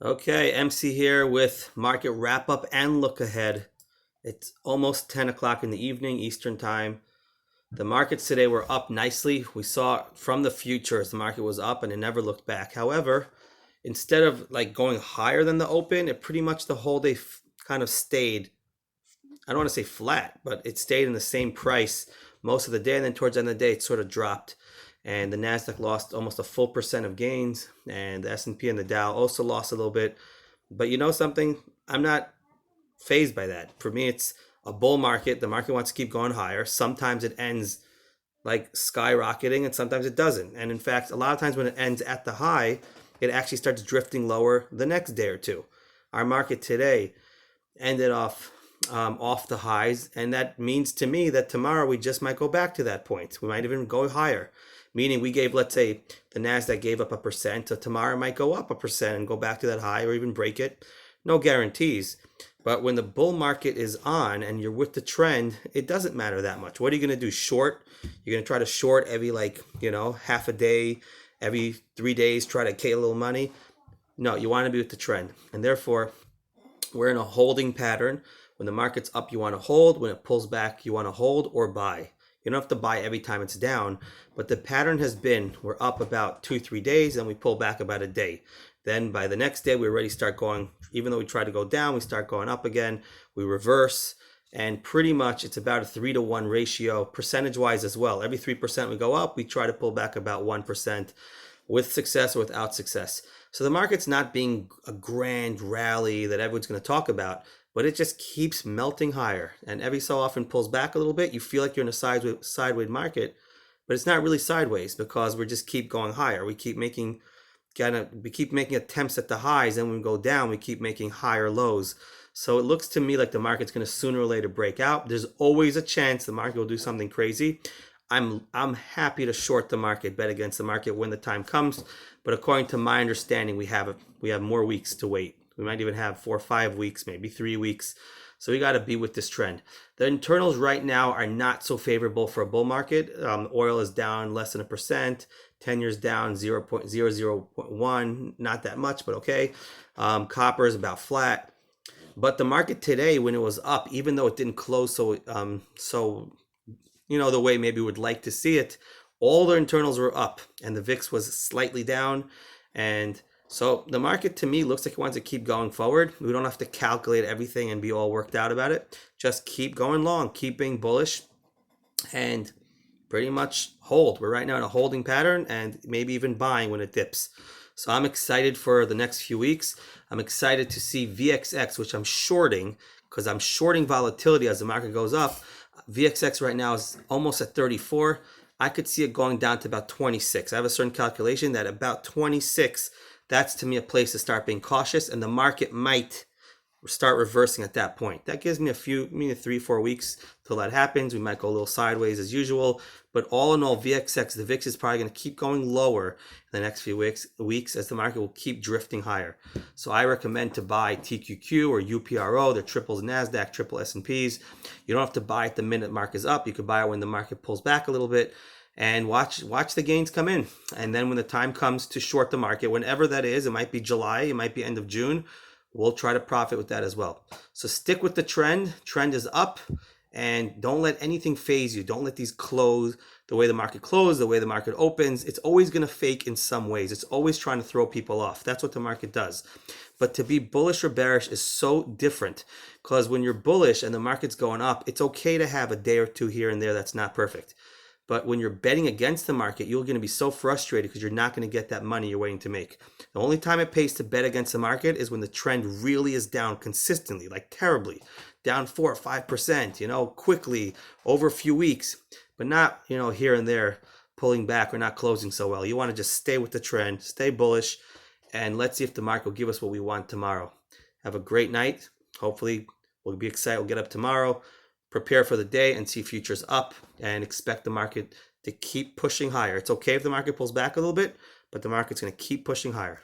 Okay, MC here with market wrap up and look ahead. It's almost 10 o'clock in the evening Eastern time. The markets today were up nicely. We saw from the futures the market was up and it never looked back. However, instead of like going higher than the open, it pretty much the whole day kind of stayed. I don't want to say flat, but it stayed in the same price most of the day. And then towards the end of the day, it sort of dropped. And the Nasdaq lost almost a full percent of gains, and the S&P and the Dow also lost a little bit. But you know something? I'm not phased by that. For me, it's a bull market. The market wants to keep going higher. Sometimes it ends like skyrocketing, and sometimes it doesn't. And in fact, a lot of times when it ends at the high, it actually starts drifting lower the next day or two. Our market today ended off the highs, and that means to me that tomorrow we just might go back to that point. We might even go higher, meaning we gave, let's say, the Nasdaq gave up 1%, so tomorrow it might go up 1% and go back to that high or even break it. No guarantees. But when the bull market is on and you're with the trend, it doesn't matter that much. What are you going to do? Short? You're going to try to short every half a day, every 3 days, try to get a little money? No, you want to be with the trend. And therefore, we're in a holding pattern. When the market's up, you want to hold. When it pulls back, you want to hold or buy. You don't have to buy every time it's down, but the pattern has been we're up about 2-3 days and we pull back about a day. Then by the next day, we already start going, even though we try to go down, we start going up again. We reverse, and pretty much it's about a 3-to-1 ratio, percentage-wise as well. Every 3% we go up, we try to pull back about 1% with success or without success. So the market's not being a grand rally that everyone's going to talk about, but it just keeps melting higher, and every so often pulls back a little bit. You feel like you're in a sideways market, but it's not really sideways because we just keep going higher. We keep making attempts at the highs, and when we go down, we keep making higher lows. So it looks to me like the market's going to sooner or later break out. There's always a chance the market will do something crazy. I'm happy to short the market, bet against the market when the time comes. But according to my understanding, we have more weeks to wait. We might even have 4 or 5 weeks, maybe 3 weeks. So we got to be with this trend. The internals right now are not so favorable for a bull market. Oil is down less than 1%. 10 years down 0.0001, not that much, but okay. Copper is about flat. But the market today, when it was up, even though it didn't close the way maybe we would like to see it, all the internals were up and the VIX was slightly down. And so the market to me looks like it wants to keep going forward. We don't have to calculate everything and be all worked out about it. Just keep going long, keep being bullish, and pretty much hold. We're right now in a holding pattern and maybe even buying when it dips. So I'm excited for the next few weeks. I'm excited to see VXX, which I'm shorting because I'm shorting volatility as the market goes up. VXX right now is almost at 34. I could see it going down to about 26. I have a certain calculation that about 26, that's to me a place to start being cautious, and the market might start reversing at that point. That gives me a few, maybe 3-4 weeks till that happens. We might go a little sideways as usual, but all in all, VXX, the VIX is probably going to keep going lower in the next few weeks as the market will keep drifting higher. So I recommend to buy TQQ or UPRO. They're triples NASDAQ, triple S&Ps. You don't have to buy it the minute market is up. You could buy it when the market pulls back a little bit and watch the gains come in. And then when the time comes to short the market, whenever that is, it might be July, it might be end of June, we'll try to profit with that as well. So stick with the trend. Trend is up, and don't let anything phase you. Don't let these close the way the market closes, the way the market opens. It's always going to fake in some ways. It's always trying to throw people off. That's what the market does. But to be bullish or bearish is so different, because when you're bullish and the market's going up, it's okay to have a day or two here and there that's not perfect. But when you're betting against the market, you're going to be so frustrated because you're not going to get that money you're waiting to make. The only time it pays to bet against the market is when the trend really is down consistently, like terribly, down 4 or 5%, quickly over a few weeks, but not, here and there pulling back or not closing so well. You want to just stay with the trend, stay bullish, and let's see if the market will give us what we want tomorrow. Have a great night. Hopefully we'll be excited. We'll get up tomorrow, prepare for the day, and see futures up, and expect the market to keep pushing higher. It's okay if the market pulls back a little bit, but the market's going to keep pushing higher.